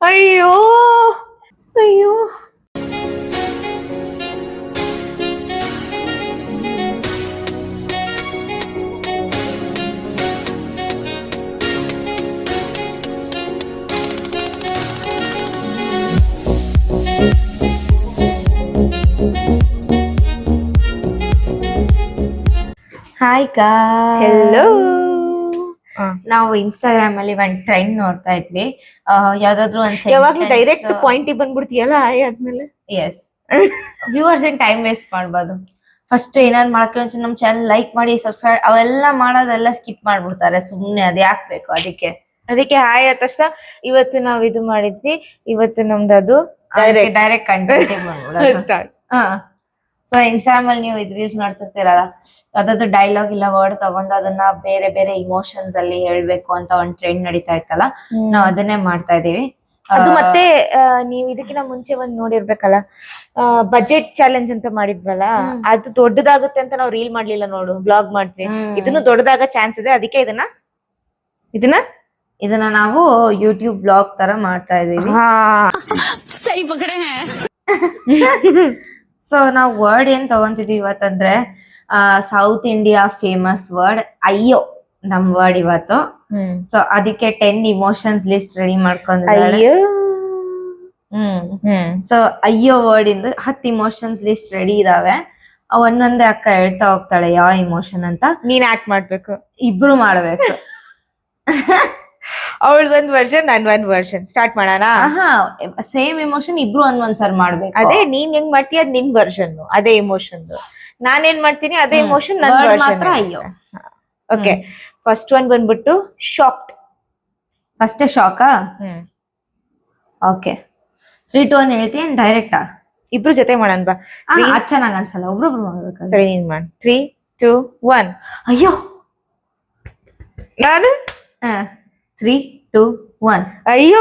ಅಯ್ಯೋ ಅಯ್ಯೋ. ಹಾಯ್ ಕಾ. ಹೆಲೋ. ನಾವು ಇನ್ಸ್ಟಾಗ್ರಾಮ್ ಅಲ್ಲಿ ಒಂದ್ ಟ್ರೆಂಡ್ ನೋಡ್ತಾ ಇದ್ವಿ. ಯಾವ್ದಾದ್ರು ಒಂದ್ ಯಾವಾಗ್ಲೂ ಡೈರೆಕ್ಟ್ ಪಾಯಿಂಟ್ ಬಂದ್ಬಿಡ್ತೀಯಲ್ಲ ಆದ್ಮೇಲೆ. ಎಸ್, ವ್ಯೂವರ್ಸ್ ಏನ್ ಟೈಮ್ ವೇಸ್ಟ್ ಮಾಡ್ಬಾರ್ದು. ಫಸ್ಟ್ ಏನಾದ್ರು ಮಾಡ್ಕೊಂಡು ನಮ್ ಚಾನಲ್ ಲೈಕ್ ಮಾಡಿ, ಸಬ್ಸ್ಕ್ರೈಬ್ ಅವೆಲ್ಲ ಮಾಡೋದೆಲ್ಲ ಸ್ಕಿಪ್ ಮಾಡ್ಬಿಡ್ತಾರೆ. ಸುಮ್ನೆ ಅದ್ ಯಾಕ್ ಬೇಕು? ಅದಕ್ಕೆ ಹಾಯ್ ಆದ ತಕ್ಷಣ ಇವತ್ತು ನಾವ್ ಇದು ಮಾಡಿದ್ವಿ, ಇವತ್ತು ನಮ್ದು ಅದು ಡೈರೆಕ್ಟ್ ಕಂಟೆಂಟ್ ಮಾಡ್ಬಿಡೋದು. ಸ್ಟಾರ್ಟ್. ಸೊ ಇನ್ಸ್ಟಾಗ್ರಾಮ್ ಅಲ್ಲಿ ನೀವು ರೀಲ್ಸ್ ಮಾಡ್ತಿರ್ತೀರಲ್ಲ, ಯಾವ್ದಾದ್ರು ಡೈಲಾಗ್ ಇಲ್ಲ ವರ್ಡ್ ತಗೊಂಡು ಅದನ್ನ ಬೇರೆ ಬೇರೆ ಇಮೋಷನ್ಸ್ ಅಲ್ಲಿ ಹೇಳ್ಬೇಕು ಅಂತ ಒಂದ್ ಟ್ರೆಂಡ್ ನಡೀತಾ ಇತ್ತಲ್ಲ, ನಾವ್ ಅದನ್ನೇ ಮಾಡ್ತಾ ಇದೀವಿ. ಅದು ಮತ್ತೆ ನೀವ್ ಇದಕ್ಕಿಂತ ಮುಂಚೆ ಒಂದ್ ನೋಡಿರ್ಬೇಕಲ್ಲ, ಬಜೆಟ್ ಚಾಲೆಂಜ್ ಅಂತ ಮಾಡಿದ್ವಲ್ಲ, ಅದು ದೊಡ್ಡದಾಗುತ್ತೆ ಅಂತ ನಾವ್ ರೀಲ್ ಮಾಡ್ಲಿಲ್ಲ ನೋಡು, ಬ್ಲಾಗ್ ಮಾಡ್ತೀವಿ. ಇದನ್ನು ದೊಡ್ಡದಾಗ ಚಾನ್ಸ್ ಇದೆ, ಅದಕ್ಕೆ ಇದನ್ನ ನಾವು ಯೂಟ್ಯೂಬ್ ಬ್ಲಾಗ್ ತರ ಮಾಡ್ತಾ ಇದೀವಿ. ಸೊ ನಾವ್ ವರ್ಡ್ ಏನ್ ತಗೊಂತಿದೀವಿ ಇವತ್ತಂದ್ರೆ, ಸೌತ್ ಇಂಡಿಯಾ ಫೇಮಸ್ ವರ್ಡ್ ಅಯ್ಯೋ ನಮ್ ವರ್ಡ್ ಇವತ್ತು. ಸೊ ಅದಕ್ಕೆ 10 ಇಮೋಷನ್ಸ್ ಲಿಸ್ಟ್ ರೆಡಿ ಮಾಡ್ಕೊಂಡಿದ್ದಾಳೆ. ಸೊ ಅಯ್ಯೋ ವರ್ಡ್ ಇಂದ 10 ಇಮೋಷನ್ಸ್ ಲಿಸ್ಟ್ ರೆಡಿ ಇದಾವೆ. ಒಂದೊಂದೇ ಅಕ್ಕ ಹೇಳ್ತಾ ಹೋಗ್ತಾಳೆ ಯಾವ ಇಮೋಷನ್ ಅಂತ. ನೀನ್ ಆಕ್ಟ್ ಮಾಡ್ಬೇಕು, ಇಬ್ರು ಮಾಡ್ಬೇಕು. ಅವಳದ್ ಒಂದ್ ವರ್ಷನ್, ನನ್ ಒಂದ್ ವರ್ಷನ್. ಸ್ಟಾರ್ಟ್ ಮಾಡೋಣ? ಸೇಮ್ ಇಮೋಷನ್ ಇಬ್ರು ಒಂದೊಂದ್ಸರಿ ಮಾಡ್ಬೇಕು. ಅದೇ ನೀನ್ ಹೆಂಗ್ ಮಾಡ್ತೀಯ ಅದ್ ನಿನ್ ವರ್ಷನ್, ಅದೇ ಇಮೋಷನ್. ನಾನೇನ್ ಮಾಡ್ತೀನಿ ಅದೇ ಇಮೋಷನ್, ನನ್ ವರ್ಷನ್. ಅಯ್ಯೋ. ಓಕೆ, ಫಸ್ಟ್ ಒನ್ ಬಂದ್ಬಿಟ್ಟು ಶಾಕ್ಡ್. ಫಸ್ಟ್ ಶಾಕಾ? ಓಕೆ, 3, 2, 1 ಹೇಳ್ತೀನಿ ಡೈರೆಕ್ಟಾ? ಇಬ್ರು ಜೊತೆ ಮಾಡೋಣ ಬಾ. ಚೆನ್ನಾಗ್ ಅನ್ಸಲ್ಲ, ಒಬ್ರೊಬ್ರು ಮಾಡ್ಬೇಕು. ಸರಿ, ನೀನ್ ಮಾಡ್. 3, 2, 1. ಅಯ್ಯೋ. ನಾನು 3, 2, 1. ಅಯ್ಯೋ.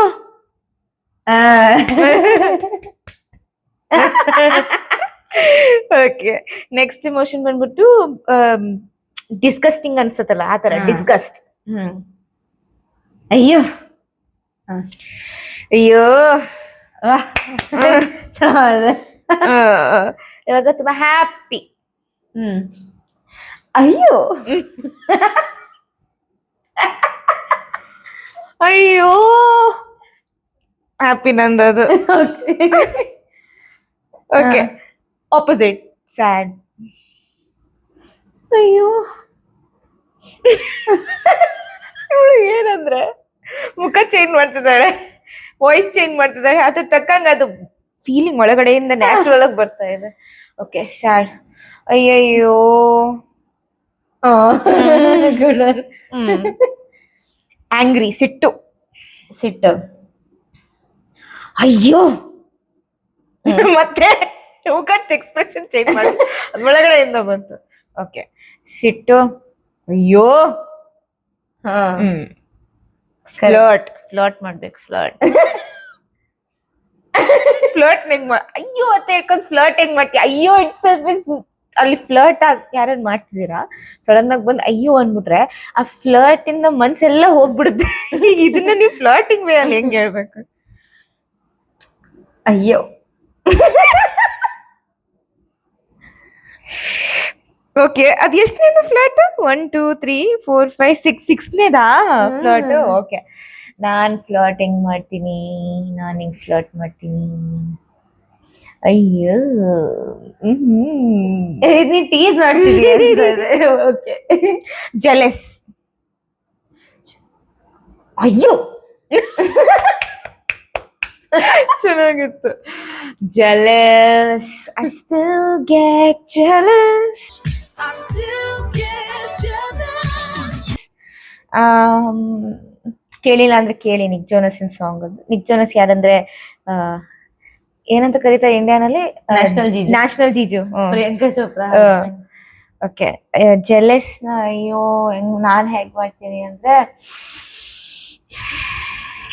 ಓಕೆ, ನೆಕ್ಸ್ಟ್ ಇಮೋಷನ್ ಬಂದ್ಬಿಟ್ಟು ಡಿಸ್ಗಸ್ಟಿಂಗ್ ಅನ್ಸತ್ತಲ್ಲ, ಆತರ ಡಿಸ್ಗಸ್ಟ್. ಅಯ್ಯೋ. ಅಯ್ಯೋ. ಚೆನ್ನಾಗಿದೆ. ಇವಾಗ ತುಂಬಾ ಹ್ಯಾಪಿ. ಅಯ್ಯೋ. ಅಯ್ಯೋ, ಹ್ಯಾಪಿ ನಂದದು. Okay, opposite sad. ಅಯ್ಯೋ. ಇವಳು ಏನಂದ್ರೆ ಮುಖ ಚೇಂಜ್ ಮಾಡ್ತಿದ್ದಾಳೆ, ವಾಯ್ಸ್ ಚೇಂಜ್ ಮಾಡ್ತಿದ್ದಾಳೆ, ಅದ್ರ ತಕ್ಕಂಗ ಅದು ಫೀಲಿಂಗ್ ಒಳಗಡೆಯಿಂದ ನ್ಯಾಚುರಲ್ ಆಗಿ ಬರ್ತಾ ಇದೆ. Okay, sad. ಅಯ್ಯಯ್ಯೋ. ಆಂಗ್ರಿ, ಸಿಟ್ಟು. ಅಯ್ಯೋ. ಮತ್ತೆ ಮುಖದ ಎಕ್ಸ್ಪ್ರೆಷನ್ ಚೇಂಜ್ ಮಾಡಿ ಒಳಗಡೆಯಿಂದ ಬಂತು. ಓಕೆ, ಸಿಟ್ಟು. ಅಯ್ಯೋ. ಫ್ಲರ್ಟ್ ಮಾಡ್ಬೇಕು. ಫ್ಲರ್ಟ್ ಹೆಂಗ್ ಅಯ್ಯೋ ಅಂತ ಹೇಳ್ಕೊಂಡ್ ಫ್ಲರ್ಟ್ ಹೆಂಗ್ ಮಾಡ್ತೀಯ? ಅಯ್ಯೋ ಇಟ್ಸ್ ಅಲ್ಲಿ ಫ್ಲರ್ಟ್ ಆಗಿ ಯಾರು ಮಾಡ್ತಿದ್ದೀರಾ, ಸಡನ್ ಆಗಿ ಬಂದ್ ಅಯ್ಯೋ ಅನ್ಬಿಟ್ರೆ ಆ ಫ್ಲರ್ಟ್ ಇಂದ ಮನ್ಸೆಲ್ಲ ಹೋಗ್ಬಿಡುತ್ತೆ. ಇದನ್ನ ನೀವು ಫ್ಲರ್ಟಿಂಗ್ ವೇ ಅಲ್ಲಿ ಹೆಂಗ್ ಹೇಳ್ಬೇಕು? ಅಯ್ಯೋ. ಓಕೆ, ಅದ್ ಎಷ್ಟನೇದು ಫ್ಲರ್ಟ್? 1, 2, 3, 4, 5, 6, 6ನೇದಾ ಫ್ಲರ್ಟ್? ಓಕೆ, ನಾನ್ ಫ್ಲರ್ಟ್ ಹೆಂಗ್ ಮಾಡ್ತೀನಿ? ಅಯ್ಯೋ. ನೀನ್ ಟೀಸ್ ಮಾಡ್ತಿದೀಯ. Okay, jealous. ಅಯ್ಯೋ. ಚೆನ್ನಾಗಿತ್ತು. Jealous. I still get jealous. ಕೇಳಿಲ್ಲ ಅಂದ್ರೆ ಕೇಳಿ, ನಿಕ್ ಜೋನಸ್ನ ಸಾಂಗ್ ಅದು. ನಿಕ್ ಜೋನಸ್ ಯಾರಂದ್ರೆ ಏನಂತ ಕರೀತಾರೆ ಇಂಡಿಯಾನಲ್ಲಿ? National jiju. Priyanka Chopra. Okay, jealous ನ ಅಯ್ಯೋ ನಾನ್ ಹೇಗ್ ಮಾಡ್ತೀನಿ ಅಂದ್ರೆ,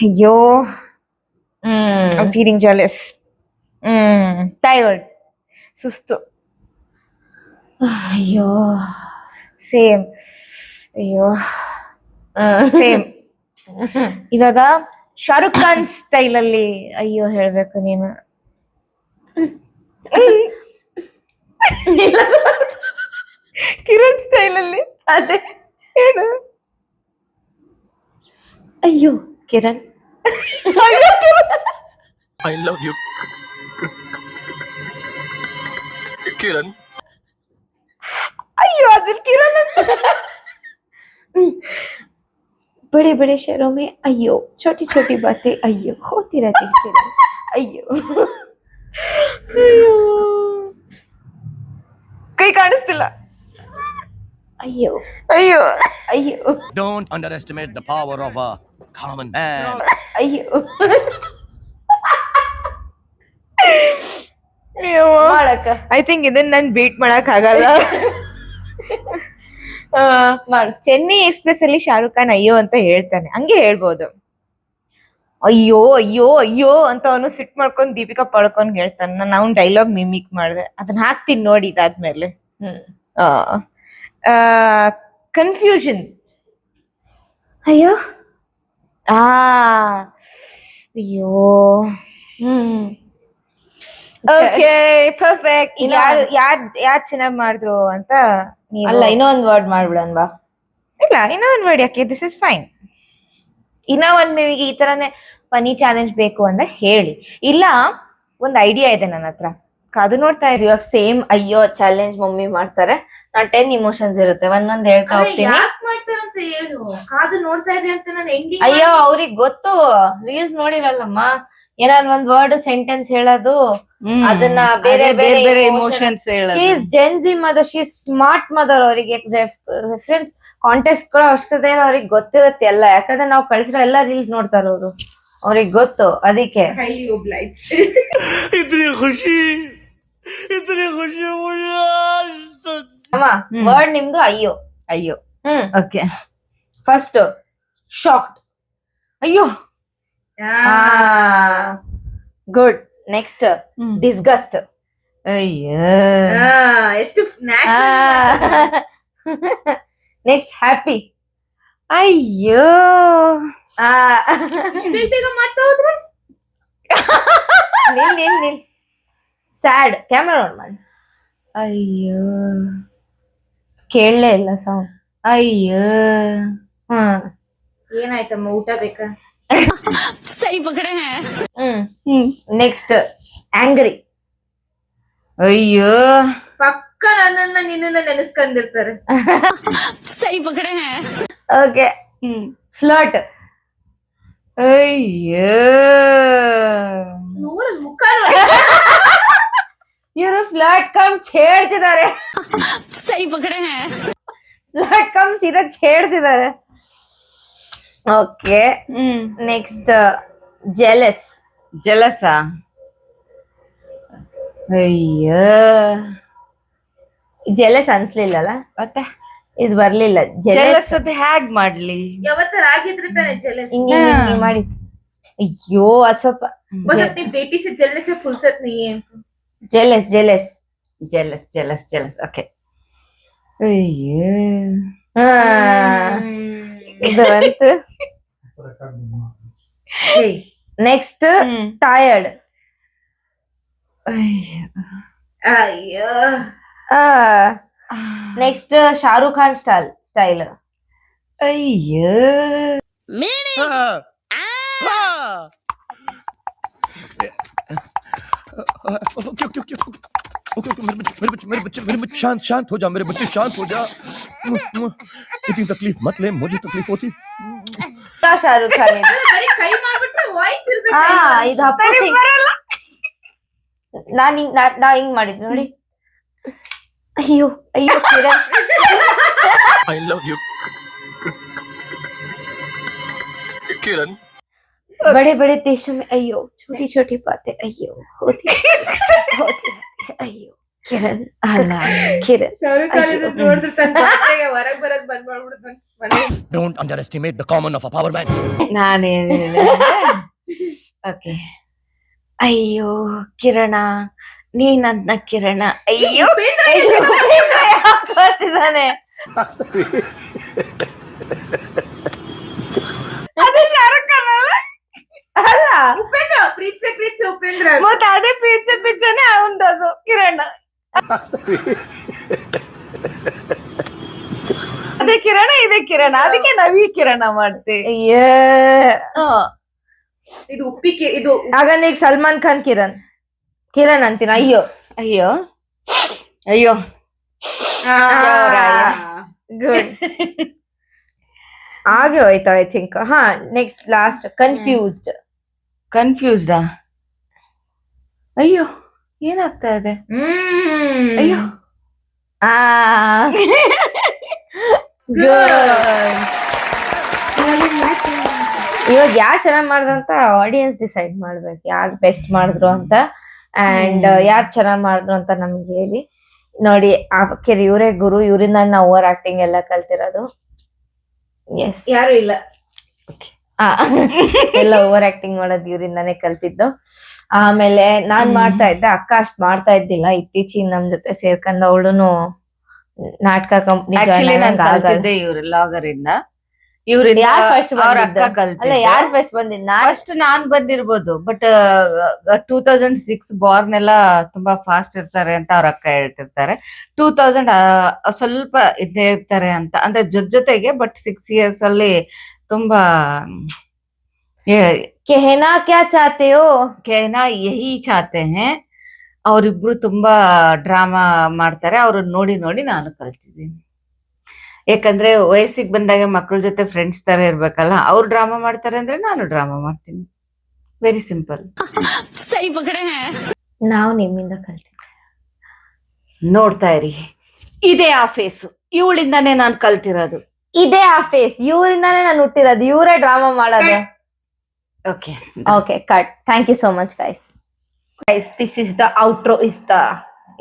ಅಯ್ಯೋ I'm feeling jealous. Tired. ಸುಸ್ತು. ಅಯ್ಯೋ. ಸೇಮ್. ಅಯ್ಯೋ. ಸೇಮ್. ಇವಾಗ ಶಾರುಖ್ ಖಾನ್ ಸ್ಟೈಲ್ ಅಲ್ಲಿ ಅಯ್ಯೋ ಹೇಳ್ಬೇಕು ನೀನು. ಕಿರಣ್ ಸ್ಟೈಲ್ ಅಲ್ಲಿ ಅದೇ ಏನು? ಅಯ್ಯೋ Kiran. I love you. Kiran. ಅಯ್ಯೋ ಅದ್ರ ಕಿರಣ್ ಅಂತ. बड़े बड़े शहरों में अयो, छोटी छोटी बातें अयो होती रहती है किरण. अयो. ಅಯ್ಯೋ ಕೈ ಕಾಣಿಸ್ತಿಲ್ಲ. ಅಯ್ಯೋ ಅಯ್ಯೋ ಅಯ್ಯೋ Don't underestimate the power of a common man. ಅಯ್ಯೋ ಮಾಡಕ್ಕ ಐ ಥಿಂಕ್ ಇದನ್ನ ನಾನು ಬೀಟ್ ಮಾಡಕ್ ಆಗಲ್ಲ. ಮಾಡು. ಚೆನ್ನೈ ಎಕ್ಸ್ಪ್ರೆಸ್ ಅಲ್ಲಿ ಶಾರುಖ್ ಖಾನ್ ಅಯ್ಯೋ ಅಂತ ಹೇಳ್ತಾನೆ, ಹಂಗೆ ಹೇಳ್ಬೋದು. ಅಯ್ಯೋ ಅಯ್ಯೋ ಅಯ್ಯೋ ಅಂತ ಅವನು ಸಿಟ್ ಮಾಡ್ಕೊಂಡ್ ದೀಪಿಕಾ ಪಡ್ಕೊಂಡ್ ಹೇಳ್ತಾನೆ. ನಾನು ಅವ್ನ್ ಡೈಲಾಗ್ ಮಿಮಿಕ್ ಮಾಡಿದೆ, ಅದನ್ನ ಹಾಕ್ತೀನಿ ನೋಡಿ ಇದಾದ್ಮೇಲೆ. ಕನ್ಫ್ಯೂಷನ್. ಅಯ್ಯೋ ಆ ಅಯ್ಯೋ ಓಕೆ ಪರ್ಫೆಕ್ಟ್. ಇನ್ನ- ಯಾರ್ ಚೆನ್ನಾಗ್ ಮಾಡಿದ್ರು ಅಂತ ನೀವು ಅಲ್ಲ ಇನ್ನೊಂದ್ ವರ್ಡ್ ಮಾಡ್ಬಿಡನ್ ಬಾ. ಇಲ್ಲ ಇನ್ನೂ ಒಂದ್ ವರ್ಡ್ ಯಾಕೆ, ದಿಸ್ ಇಸ್ ಫೈನ್. ಇನ್ನ ಒಂದ್ ನಿಮಗೆ ಈ ತರನೇ ಫನಿ ಚಾಲೆಂಜ್ ಬೇಕು ಅಂದ್ರೆ ಹೇಳಿ, ಇಲ್ಲ ಒಂದ್ ಐಡಿಯಾ ಇದೆ ನನ್ನ ಹತ್ರ, ಕಾದು ನೋಡ್ತಾ ಇದ್ದೀವಿ. ಇವಾಗ ಸೇಮ್ ಅಯ್ಯೋ ಚಾಲೆಂಜ್ ಮಮ್ಮಿ ಮಾಡ್ತಾರೆ, ನಾನ್ 10 ಇಮೋಷನ್ಸ್ ಇರುತ್ತೆ, ಒಂದೊಂದ್ ಹೇಳ್ತಾ ಹೋಗ್ತೀನಿ. ಹೇಳು, ಕಾದು ನೋಡ್ತಾ ಇದೆ ಅಂತ ನಾನು ಹೆಂಗೆ ಅಯ್ಯೋ ಅವ್ರಿಗ್ ಗೊತ್ತು, ರೀಲ್ಸ್ ನೋಡಿರಲ್ಲಮ್ಮ, ಏನಾದ್ರು ಒಂದ್ ವರ್ಡ್ ಸೆಂಟೆನ್ಸ್ ಹೇಳೋದು, ಅದನ್ನ ಬೇರೆ ಬೇರೆ emotions she is Gen Z mother, she is smart mother. ಅವರಿಗೆ ರೆಫರೆನ್ಸ್ ಕಾಂಟೆಕ್ಸ್ಟ್ ಕೂಡ ಅವಶ್ಯಕತೆ ಇಲ್ಲ, ಅವ್ರಿಗೆ ಗೊತ್ತಿರುತ್ತೆ ಎಲ್ಲ, ಯಾಕಂದ್ರೆ ನಾವು ಕಳ್ಸಿರೋ ಎಲ್ಲ ರೀಲ್ಸ್ ನೋಡ್ತಾರ ಅವರು, ಅವ್ರಿಗೆ ಗೊತ್ತು, ಅದಕ್ಕೆ. इतनी खुशी मुझे ಅಮ್ಮ ವರ್ಡ್ ನಿಮ್ದು ಅಯ್ಯೋ. ಅಯ್ಯೋ ಓಕೆ. First shocked. ಅಯ್ಯೋ ಗುಡ್. ನೆಕ್ಸ್ಟ್ ಡಿಸ್ಗಸ್ಟ್. ಅಯ್ಯೋ ಎಷ್ಟು ನೆಕ್ಸ್ಟ್ ಹ್ಯಾಪಿ. ಅಯ್ಯೋ ಬೇಗ ಮಾಡ್ತಾ ಹೋದ್ರೆ ನಿಲ್ ಸ್ಯಾಡ್. ಕ್ಯಾಮ್ರಾ ನೋಡ್ ಮಾಡಿ. ಅಯ್ಯೋ ಕೇಳಲೇ ಇಲ್ಲ ಸೌಂಡ್. ಅಯ್ಯೋ ಏನಾಯ್ತಮ್ಮ, ಊಟ ಬೇಕಾ? Next angry. ಅಯ್ಯೋ ಪಕ್ಕ ನನ್ನನ್ನ ನಿನ್ನನ್ನ ನೆನೆಸ್ಕೊಂಡಿರ್ತಾರೆ. Okay flirt. ಅಯ್ಯೋ ನೋಡ ಮುಖ ಇವರು ಫ್ಲರ್ಟ್ ಕಮ್ ಛೇಡ್ತಿದ್ದಾರೆ. ಫ್ಲರ್ಟ್ ಕಮ್ ಸೀದಾ ಛೇಡ್ತಿದ್ದಾರೆ. Okay next jealous. ಜಲಸ. ಅಯ್ಯೋ ಜೆಲಸ್ ಅನ್ಸ್ಲಿಲ್ಲಲ್ಲ, ಮತ್ತೆ ಇದು ಬರ್ಲಿಲ್ಲ. ಜಲಸ್ ಅದು ಹ್ಯಾಗ್ ಮಾಡ್ಲಿ? ಯಾವತ್ತರ ಆಗಿದ್ರೆ ತಾನೆ ಜೆಲಸ್. ಹಿಂಗೆ ಮಾಡಿ. ಅಯ್ಯೋ ಅದ್ ಸ್ವಲ್ಪ बेटी से जलने से फुर्सत नहीं है. Jealous jealous. Jealous jealous jealous okay. ಅಯ್ಯೋ ಇದು ಬಂತು. Next tired. ಅಯ್ಯೋ ನೆಕ್ಸ್ಟ್ ಶಾರುಖ್ ಖಾನ್ ಸ್ಟೈಲ್. ಅಯ್ಯೋ मेरे बच्चे शांत हो जा, मेरे बच्चे शांत हो जा. इतनी तकलीफ मत ले, मुझे तकलीफ होती. ಶಾರುಖ್ ಖಾನ್ ಇದು. ಬರೀ ಕೈ ಮಾಡ್ಬಿಟ್ರೆ ವಾಯ್ಸ್ ಇರ್ಬೇಕು. ಹಾ ಇದು ಅಪ್ಪು ಸಿಂಗ್. ನಾ ಹಿಂಗ್ ಮಾಡಿದ್ ನೋಡಿ. ಅಯ್ಯೋ ಅಯ್ಯೋ Kiran. I love you. Kiran. बड़े बड़े देशों में अयो, छोटी छोटी बातें अयो होती होती अयो. ಕಿರಣ್ ಅಲ್ಲ ಕಿರಣ್. ಶಾರುಖ್ ಖಾನ್ ನೋಡಿದ್ರೆ ತನ್ನ ಬಾಯಿಗೆ ಹೊರಗ್ ಬರೋದ್ ಬಂದ್ ಮಾಡ್ಬಿಡ್ತಾನೆ. Don't underestimate the common of a power man. ನಾನೇನಿಲ್ಲ. ಓಕೆ. ಅಯ್ಯೋ ಕಿರಣ, ನೀನನ್ನ ಕಿರಣ. ಅಯ್ಯೋ ಗೊತ್ತಿದ್ದಾನೆ. ಅದು ಶಾರುಖ್ ಖಾನ್ ಅಲ್ಲ? ಅಲ್ಲ ಉಪೇಂದ್ರ ಪ್ರೀತ್ಸೆ ಪ್ರೀತ್ಸೆ ಉಪೇಂದ್ರ ಮತ್ತೆ ಅದೇ ಪಿಚ್ಚೆ ಪಿಚ್ಚನೆ ಅವನದು ಕಿರಣ್. ಅದೇ ಕಿರಣ ಇದೇ ಕಿರಣ, ಅದಕ್ಕೆ ನಾವ್ ಈ ಕಿರಣ ಮಾಡ್ತೀವಿ. ಅಯ್ಯೇ ಇದು ಉಪ್ಪಿಗೆ ಇದು. ಆಗ ನೀಗ್ ಸಲ್ಮಾನ್ ಖಾನ್ ಕಿರಣ್ ಕಿರಣ್ ಅಂತೀನ. ಅಯ್ಯೋ ಅಯ್ಯೋ ಅಯ್ಯೋ ಗುಡ್. ಹಾಗೆ ಹೋಯ್ತು ಐ ಥಿಂಕ್. ಹಾ ನೆಕ್ಸ್ಟ್ ಲಾಸ್ಟ್ ಕನ್ಫ್ಯೂಸ್ಡ್. ಕನ್ಫ್ಯೂಸ್ಡಾ? ಅಯ್ಯೋ ಏನಾಗ್ತಾ ಇದೆ? ಅಯ್ಯೋ ಇವಾಗ ಯಾರು ಚೆನ್ನಾಗ್ ಮಾಡಿದ್ರು ಅಂತ ಆಡಿಯನ್ಸ್ ಡಿಸೈಡ್ ಮಾಡ್ಬೇಕು, ಯಾರು ಬೆಸ್ಟ್ ಮಾಡಿದ್ರು ಅಂತ. ಅಂಡ್ ಯಾರು ಚೆನ್ನಾಗ್ ಮಾಡಿದ್ರು ಅಂತ ನಮ್ಗೆ ಹೇಳಿ. ನೋಡಿ ಆಕೆ ಇವರೇ ಗುರು, ಇವರಿಂದ ನಾವು ಓವರ್ ಆಕ್ಟಿಂಗ್ ಎಲ್ಲ ಕಲ್ತಿರೋದು. ಎಸ್ ಯಾರು ಇಲ್ಲ. ಎಲ್ಲ ಓವರ್ ಆಕ್ಟಿಂಗ್ ಮಾಡೋದು ಇವರಿಂದಾನೇ ಕಲ್ತಿದ್ದು. ಆಮೇಲೆ ನಾನ್ ಮಾಡ್ತಾ ಇದ್ದೆ, ಅಕ್ಕ ಅಷ್ಟ್ ಮಾಡ್ತಾ ಇದ್ದಿಲ್ಲ. ಇತ್ತೀಚಿಗೆ ನಮ್ ಜೊತೆ ಸೇರ್ಕೊಂಡು ಅವಳುನು ನಾಟಕ ಕಂಪ್ನಿ ಆಕ್ಚುಲಿ ನಾನು ಕಲ್ತಿದ್ದೆ ಇವ್ರ ಲಾಗರ್ ಇಂದ. ಇವ್ರಿಂದ ಯಾರ್ first ಅವ್ರ ಬಂದಿದ್ದು? ಅಕ್ಕ ಅಲ್ಲ ಕಲ್ತಿದ್ದ. ಯಾರು ಫಸ್ಟ್ ಬಂದಿದ್? ಫಸ್ಟ್ ನಾನ್ ಬಂದಿರ್ಬೋದು, ಬಟ್ 2006 ಬಾರ್ನ್ ಎಲ್ಲ ತುಂಬಾ ಫಾಸ್ಟ್ ಇರ್ತಾರೆ ಅಂತ ಅವ್ರ ಅಕ್ಕ ಹೇಳ್ತಿರ್ತಾರೆ. 2000 ಸ್ವಲ್ಪ ಇದ್ದೇ ಇರ್ತಾರೆ ಅಂತ, ಅಂದ್ರೆ ಜೊತೆಗೆ. ಬಟ್ 6 years ಅಲ್ಲಿ ತುಂಬಾ ಕೆಹನಾ ಕ್ಯಾ ಚಾತೆ ಹೋ? ಕೇನಾ ಯಹಿ ಚಾತೆ ಹೇ. ಅವರಿಬ್ರು ತುಂಬಾ ಡ್ರಾಮಾ ಮಾಡ್ತಾರೆ. ಅವ್ರನ್ನ ನೋಡಿ ನೋಡಿ ನಾನು ಕಲ್ತಿದ್ದೀನಿ. ಯಾಕಂದ್ರೆ ವಯಸ್ಸಿಗೆ ಬಂದಾಗ ಮಕ್ಕಳ ಜೊತೆ ಫ್ರೆಂಡ್ಸ್ ತರ ಇರ್ಬೇಕಲ್ಲ. ಅವ್ರು ಡ್ರಾಮಾ ಮಾಡ್ತಾರೆ ಅಂದ್ರೆ ನಾನು ಡ್ರಾಮಾ ಮಾಡ್ತೀನಿ. Very simple. ನಾವು ನಿಮ್ಮಿಂದ ಕಲ್ತಿದ್ವಿ. ನೋಡ್ತಾ ಇರಿ, ಇದೇ ಆ ಫೇಸ್. ಇವಳಿಂದಾನೇ ನಾನು ಕಲ್ತಿರೋದು. ಇದೇ ಆ ಫೇಸ್, ಇವರಿಂದಾನೇ ನಾನು ಹುಟ್ಟಿರೋದು, ಇವರೇ ಡ್ರಾಮಾ ಮಾಡೋದು. Okay okay cut. Thank you so much guys. Guys this is the outro.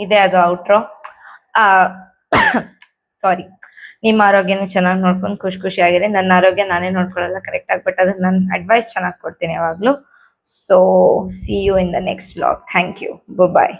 ಇದೇ ಅದು ಔಟ್ರೋ. ಸಾರಿ. ನಿಮ್ಮ ಆರೋಗ್ಯನ ಚೆನ್ನಾಗಿ ನೋಡ್ಕೊಂಡು ಖುಷಿಯಾಗಿದೆ. ನನ್ನ ಆರೋಗ್ಯ ನಾನೇ ನೋಡ್ಕೊಳ್ಳಲ್ಲ ಕರೆಕ್ಟ್ ಆಗಿ, ಬಟ್ ಅದನ್ನ ನಾನು ಅಡ್ವೈಸ್ ಚೆನ್ನಾಗಿ ಕೊಡ್ತೀನಿ ಯಾವಾಗ್ಲೂ. So see you in the next vlog. Thank you. Bye.